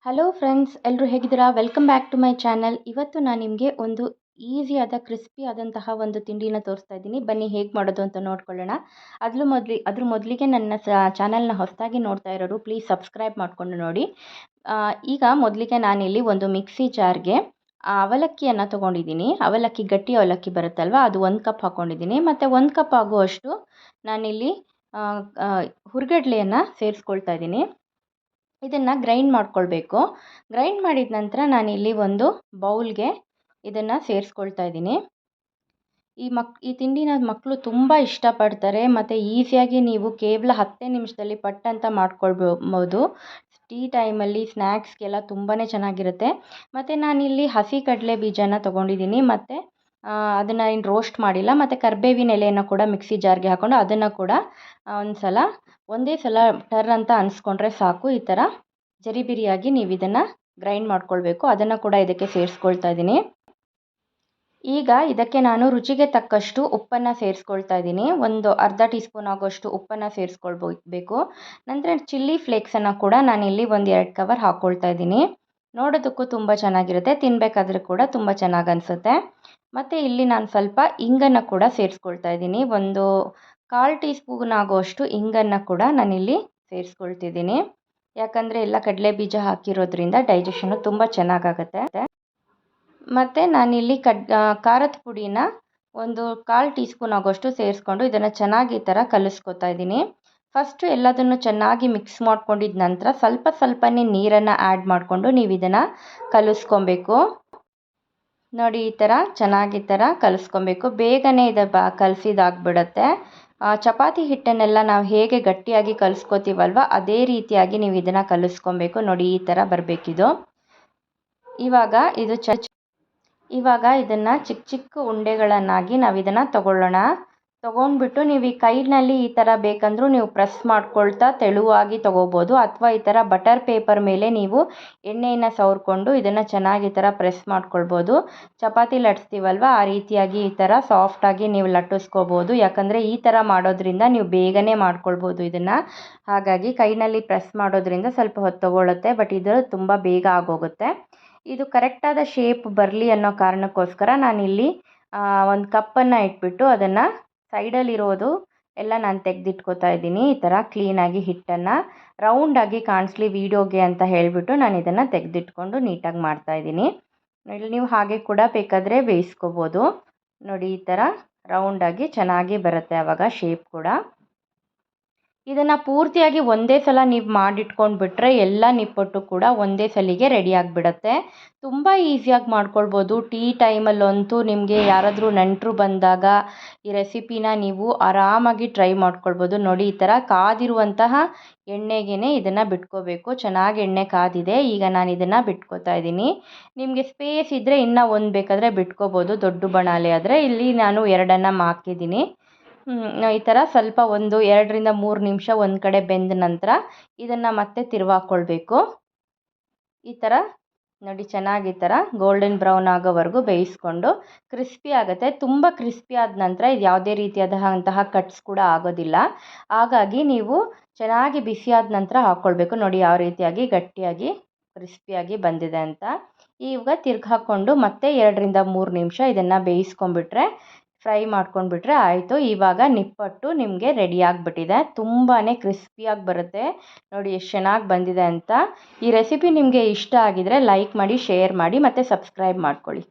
Hello friends, ಎಲ್ಲರೂ ಹೇಗಿದ್ದೀರಾ? Welcome back to my channel. ಇವತ್ತು ನಾನು ನಿಮಗೆ ಒಂದು ಈಸಿಯಾದ ಕ್ರಿಸ್ಪಿ ಆದಂತಹ ಒಂದು ತಿಂಡಿನ ತೋರಿಸ್ತಾ ಇದ್ದೀನಿ. ಬನ್ನಿ ಹೇಗೆ ಮಾಡೋದು ಅಂತ ನೋಡ್ಕೊಳ್ಳೋಣ. ಅದ್ರ ಮೊದಲಿಗೆ ನನ್ನ ಚಾನಲ್ನ ಹೊಸದಾಗಿ ನೋಡ್ತಾ ಇರೋರು ಪ್ಲೀಸ್ ಸಬ್ಸ್ಕ್ರೈಬ್ ಮಾಡಿಕೊಂಡು ನೋಡಿ. ಈಗ ಮೊದಲಿಗೆ ನಾನಿಲ್ಲಿ ಒಂದು ಮಿಕ್ಸಿ ಜಾರ್ಗೆ ಅವಲಕ್ಕಿಯನ್ನು ತೊಗೊಂಡಿದ್ದೀನಿ. ಅವಲಕ್ಕಿ, ಗಟ್ಟಿ ಅವಲಕ್ಕಿ ಬರುತ್ತಲ್ವ, ಅದು 1 ಕಪ್ ಹಾಕ್ಕೊಂಡಿದ್ದೀನಿ. ಮತ್ತು 1 ಕಪ್ ಆಗುವಷ್ಟು ನಾನಿಲ್ಲಿ ಹುರ್ಗಡ್ಲೆಯನ್ನು ಸೇರಿಸ್ಕೊಳ್ತಾ ಇದ್ದೀನಿ. ಇದನ್ನು ಗ್ರೈಂಡ್ ಮಾಡ್ಕೊಳ್ಬೇಕು. ಗ್ರೈಂಡ್ ಮಾಡಿದ ನಂತರ ನಾನಿಲ್ಲಿ ಒಂದು ಬೌಲ್ಗೆ ಇದನ್ನು ಸೇರಿಸ್ಕೊಳ್ತಾ ಇದ್ದೀನಿ. ಈ ತಿಂಡಿನ ಮಕ್ಕಳು ತುಂಬ ಇಷ್ಟಪಡ್ತಾರೆ ಮತ್ತು ಈಸಿಯಾಗಿ ನೀವು ಕೇವಲ 10 ನಿಮಿಷದಲ್ಲಿ ಪಟ್ ಅಂತ ಮಾಡ್ಕೊಳ್ಬೋದು. ಟೀ ಟೈಮಲ್ಲಿ ಸ್ನ್ಯಾಕ್ಸ್ಗೆಲ್ಲ ತುಂಬಾ ಚೆನ್ನಾಗಿರುತ್ತೆ. ಮತ್ತು ನಾನಿಲ್ಲಿ ಹಸಿ ಕಡಲೆ ಬೀಜನ ತೊಗೊಂಡಿದ್ದೀನಿ ಮತ್ತು ಅದನ್ನು ಏನು ರೋಸ್ಟ್ ಮಾಡಿಲ್ಲ. ಮತ್ತು ಕರಿಬೇವಿನ ಎಲೆಯನ್ನು ಕೂಡ ಮಿಕ್ಸಿ ಜಾರ್ಗೆ ಹಾಕ್ಕೊಂಡು ಅದನ್ನು ಕೂಡ ಒಂದೇ ಸಲ ಟರ್ ಅಂತ ಅನಿಸ್ಕೊಂಡ್ರೆ ಸಾಕು. ಈ ಥರ ಜರಿಬಿರಿಯಾಗಿ ನೀವು ಇದನ್ನು ಗ್ರೈಂಡ್ ಮಾಡ್ಕೊಳ್ಬೇಕು. ಅದನ್ನು ಕೂಡ ಇದಕ್ಕೆ ಸೇರಿಸ್ಕೊಳ್ತಾ ಇದ್ದೀನಿ. ಈಗ ಇದಕ್ಕೆ ನಾನು ರುಚಿಗೆ ತಕ್ಕಷ್ಟು ಉಪ್ಪನ್ನು ಸೇರಿಸ್ಕೊಳ್ತಾ ಇದ್ದೀನಿ. ಒಂದು ಅರ್ಧ ಟೀ ಸ್ಪೂನ್ ಆಗೋಷ್ಟು ಉಪ್ಪನ್ನು ಸೇರಿಸ್ಕೊಳ್ಬೇಕು. ನಂತರ ಚಿಲ್ಲಿ ಫ್ಲೇಕ್ಸನ್ನು ಕೂಡ ನಾನಿಲ್ಲಿ ಒಂದು 2 ಕವರ್ ಹಾಕ್ಕೊಳ್ತಾ ಇದ್ದೀನಿ. ನೋಡೋದಕ್ಕೂ ತುಂಬ ಚೆನ್ನಾಗಿರುತ್ತೆ, ತಿನ್ನಬೇಕಾದ್ರೆ ಕೂಡ ತುಂಬ ಚೆನ್ನಾಗಿ ಅನಿಸುತ್ತೆ. ಮತ್ತು ಇಲ್ಲಿ ನಾನು ಸ್ವಲ್ಪ ಇಂಗನ್ನು ಕೂಡ ಸೇರಿಸ್ಕೊಳ್ತಾ ಇದ್ದೀನಿ. ಒಂದು 1/4 ಟೀ ಸ್ಪೂನ್ ಆಗೋಷ್ಟು ಇಂಗನ್ನು ಕೂಡ ನಾನಿಲ್ಲಿ ಸೇರಿಸ್ಕೊಳ್ತಿದ್ದೀನಿ. ಯಾಕಂದರೆ ಎಲ್ಲ ಕಡಲೆ ಬೀಜ ಹಾಕಿರೋದ್ರಿಂದ ಡೈಜೆಷನ್ನು ತುಂಬ ಚೆನ್ನಾಗಾಗುತ್ತೆ. ಮತ್ತು ನಾನಿಲ್ಲಿ ಖಾರದ ಪುಡಿನ ಒಂದು 1/4 ಟೀ ಸ್ಪೂನ್ ಆಗೋಷ್ಟು ಸೇರಿಸ್ಕೊಂಡು ಇದನ್ನು ಚೆನ್ನಾಗಿ ಈ ಥರ ಕಲಿಸ್ಕೊತಾ ಇದ್ದೀನಿ. ಫಸ್ಟು ಎಲ್ಲದನ್ನು ಚೆನ್ನಾಗಿ ಮಿಕ್ಸ್ ಮಾಡ್ಕೊಂಡಿದ್ದ ನಂತರ ಸ್ವಲ್ಪನೇ ನೀರನ್ನು ಆ್ಯಡ್ ಮಾಡಿಕೊಂಡು ನೀವು ಇದನ್ನು ಕಲಿಸ್ಕೊಬೇಕು. ನೋಡಿ, ಈ ಥರ ಚೆನ್ನಾಗಿ ಈ ಥರ ಕಲಿಸ್ಕೊಬೇಕು. ಬೇಗನೆ ಇದು ಕಲಸಿದಾಗ್ಬಿಡುತ್ತೆ. ಚಪಾತಿ ಹಿಟ್ಟನ್ನೆಲ್ಲ ನಾವು ಹೇಗೆ ಗಟ್ಟಿಯಾಗಿ ಕಲಿಸ್ಕೊತೀವಲ್ವ, ಅದೇ ರೀತಿಯಾಗಿ ನೀವು ಇದನ್ನು ಕಲಿಸ್ಕೊಬೇಕು. ನೋಡಿ, ಈ ಥರ ಬರಬೇಕಿದು. ಇವಾಗ ಇದನ್ನು ಚಿಕ್ಕ ಚಿಕ್ಕ ಉಂಡೆಗಳನ್ನಾಗಿ ನಾವು ಇದನ್ನು ತೊಗೊಂಡ್ಬಿಟ್ಟು ನೀವು ಈ ಕೈನಲ್ಲಿ ಈ ಥರ ಬೇಕಂದ್ರೂ ನೀವು ಪ್ರೆಸ್ ಮಾಡ್ಕೊಳ್ತಾ ತೆಳುವಾಗಿ ತೊಗೋಬೋದು. ಅಥವಾ ಈ ಥರ ಬಟರ್ ಪೇಪರ್ ಮೇಲೆ ನೀವು ಎಣ್ಣೆಯನ್ನು ಸವರ್ಕೊಂಡು ಇದನ್ನು ಚೆನ್ನಾಗಿ ಈ ಥರ ಪ್ರೆಸ್ ಮಾಡ್ಕೊಳ್ಬೋದು. ಚಪಾತಿ ಲಟ್ಟಿಸ್ತೀವಲ್ವ, ಆ ರೀತಿಯಾಗಿ ಈ ಥರ ಸಾಫ್ಟಾಗಿ ನೀವು ಲಟ್ಟಿಸ್ಕೋಬೋದು. ಯಾಕಂದರೆ ಈ ಥರ ಮಾಡೋದ್ರಿಂದ ನೀವು ಬೇಗನೆ ಮಾಡ್ಕೊಳ್ಬೋದು ಇದನ್ನು. ಹಾಗಾಗಿ ಕೈನಲ್ಲಿ ಪ್ರೆಸ್ ಮಾಡೋದ್ರಿಂದ ಸ್ವಲ್ಪ ಹೊತ್ತು ತೊಗೊಳುತ್ತೆ, ಬಟ್ ಇದು ತುಂಬ ಬೇಗ ಆಗೋಗುತ್ತೆ. ಇದು ಕರೆಕ್ಟಾದ ಶೇಪ್ ಬರಲಿ ಅನ್ನೋ ಕಾರಣಕ್ಕೋಸ್ಕರ ನಾನಿಲ್ಲಿ ಒಂದು ಕಪ್ಪನ್ನು ಇಟ್ಬಿಟ್ಟು ಅದನ್ನು ಸೈಡಲ್ಲಿರೋದು ಎಲ್ಲ ನಾನು ತೆಗೆದಿಟ್ಕೋತಾ ಇದ್ದೀನಿ. ಈ ಥರ ಕ್ಲೀನಾಗಿ ಹಿಟ್ಟನ್ನು ರೌಂಡಾಗಿ ಕಾಣಿಸ್ಲಿ ವೀಡಿಯೋಗೆ ಅಂತ ಹೇಳಿಬಿಟ್ಟು ನಾನು ಇದನ್ನು ತೆಗೆದಿಟ್ಕೊಂಡು ನೀಟಾಗಿ ಮಾಡ್ತಾಯಿದ್ದೀನಿ. ನೀವು ಹಾಗೆ ಕೂಡ ಬೇಕಾದರೆ ಬೇಯಿಸ್ಕೋಬೋದು. ನೋಡಿ, ಈ ಥರ ರೌಂಡಾಗಿ ಚೆನ್ನಾಗಿ ಬರುತ್ತೆ ಆವಾಗ ಶೇಪ್ ಕೂಡ. ಇದನ್ನು ಪೂರ್ತಿಯಾಗಿ ಒಂದೇ ಸಲ ನೀವು ಮಾಡಿಟ್ಕೊಂಡ್ಬಿಟ್ರೆ ಎಲ್ಲ ನಿಪ್ಪಟ್ಟು ಕೂಡ ಒಂದೇ ಸಲಿಗೆ ರೆಡಿ ಆಗಿಬಿಡುತ್ತೆ. ತುಂಬ ಈಸಿಯಾಗಿ ಮಾಡ್ಕೊಳ್ಬೋದು. ಟೀ ಟೈಮಲ್ಲಂತೂ ನಿಮಗೆ ಯಾರಾದರೂ ನೆಂಟರು ಬಂದಾಗ ಈ ರೆಸಿಪಿನ ನೀವು ಆರಾಮಾಗಿ ಟ್ರೈ ಮಾಡ್ಕೊಳ್ಬೋದು. ನೋಡಿ, ಈ ಥರ ಕಾದಿರುವಂತಹ ಎಣ್ಣೆಗೇ ಇದನ್ನು ಬಿಟ್ಕೋಬೇಕು. ಚೆನ್ನಾಗಿ ಎಣ್ಣೆ ಕಾದಿದೆ. ಈಗ ನಾನು ಇದನ್ನು ಬಿಟ್ಕೋತಾ ಇದ್ದೀನಿ. ನಿಮಗೆ ಸ್ಪೇಸ್ ಇದ್ದರೆ ಇನ್ನೂ ಒಂದು ಬೇಕಾದರೆ ಬಿಟ್ಕೋಬೋದು. ದೊಡ್ಡ ಬಾಣಲೆ ಆದರೆ ಇಲ್ಲಿ ನಾನು 2 ಹಾಕಿದ್ದೀನಿ. ಈ ಥರ ಸ್ವಲ್ಪ ಒಂದು 2ರಿಂದ 3 ನಿಮಿಷ ಒಂದು ಕಡೆ ಬೆಂದ ನಂತರ ಇದನ್ನು ಮತ್ತೆ ತಿರುವಾಕೊಳ್ಬೇಕು. ಈ ಥರ ನೋಡಿ, ಚೆನ್ನಾಗಿ ಈ ಥರ ಗೋಲ್ಡನ್ ಬ್ರೌನ್ ಆಗೋವರೆಗೂ ಬೇಯಿಸ್ಕೊಂಡು ಕ್ರಿಸ್ಪಿ ಆಗುತ್ತೆ. ತುಂಬ ಕ್ರಿಸ್ಪಿ ಆದ ನಂತರ ಇದು ಯಾವುದೇ ರೀತಿಯಾದಂತಹ ಕಟ್ಸ್ ಕೂಡ ಆಗೋದಿಲ್ಲ. ಹಾಗಾಗಿ ನೀವು ಚೆನ್ನಾಗಿ ಬಿಸಿಯಾದ ನಂತರ ಹಾಕ್ಕೊಳ್ಬೇಕು. ನೋಡಿ, ಯಾವ ರೀತಿಯಾಗಿ ಗಟ್ಟಿಯಾಗಿ ಕ್ರಿಸ್ಪಿಯಾಗಿ ಬಂದಿದೆ ಅಂತ. ಈಗ ಹಾಕ್ಕೊಂಡು ಮತ್ತೆ 2ರಿಂದ 3 ನಿಮಿಷ ಇದನ್ನು ಬೇಯಿಸ್ಕೊಂಡ್ಬಿಟ್ರೆ, ಫ್ರೈ ಮಾಡ್ಕೊಂಡ್ಬಿಟ್ರೆ ಆಯಿತು. ಇವಾಗ ನಿಪ್ಪಟ್ಟು ನಿಮಗೆ ರೆಡಿ ಆಗಿಬಿಟ್ಟಿದೆ. ತುಂಬಾ ಕ್ರಿಸ್ಪಿಯಾಗಿ ಬರುತ್ತೆ. ನೋಡಿ ಎಷ್ಟು ಚೆನ್ನಾಗಿ ಬಂದಿದೆ ಅಂತ. ಈ ರೆಸಿಪಿ ನಿಮಗೆ ಇಷ್ಟ ಆಗಿದರೆ ಲೈಕ್ ಮಾಡಿ, ಶೇರ್ ಮಾಡಿ ಮತ್ತು ಸಬ್ಸ್ಕ್ರೈಬ್ ಮಾಡ್ಕೊಳ್ಳಿ.